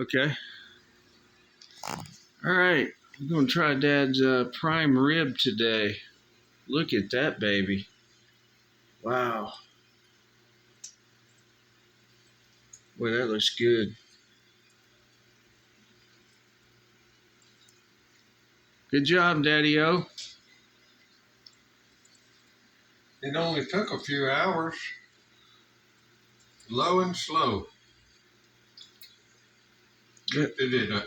Okay. All right. We're going to try Dad's prime rib today. Look at that baby. Wow. Boy, that looks good. Good job, Daddy-O. It only took a few hours. Low and slow. Good. It did a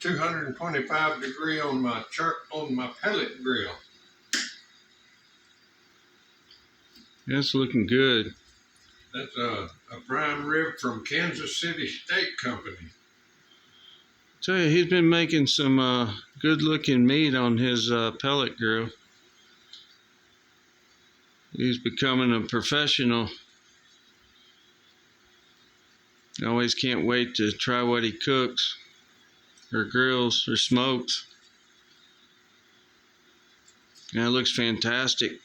225 degree on my pellet grill. That's looking good. That's a prime rib from Kansas City Steak Company. Tell you, he's been making some good-looking meat on his pellet grill. He's becoming a professional. I always can't wait to try what he cooks, or grills, or smokes. Yeah, it looks fantastic.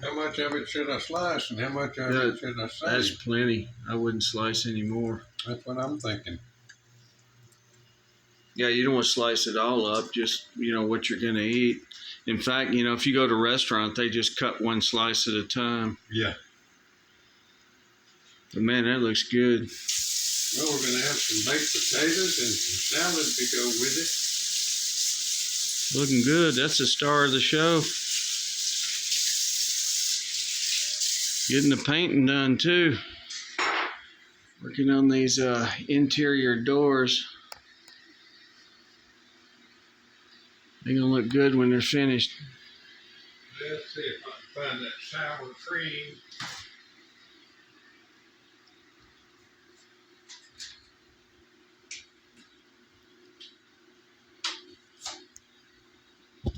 How much of it should I slice and how much of it should I save? That's plenty. I wouldn't slice any more. That's what I'm thinking. Yeah, you don't want to slice it all up, just, what you're going to eat. In fact, if you go to a restaurant, they just cut one slice at a time. Yeah. But man, that looks good. Well, we're going to have some baked potatoes and some salad to go with it. Looking good. That's the star of the show. Getting the painting done too. Working on these interior doors. They're gonna look good when they're finished. Let's see if I can find that sour cream.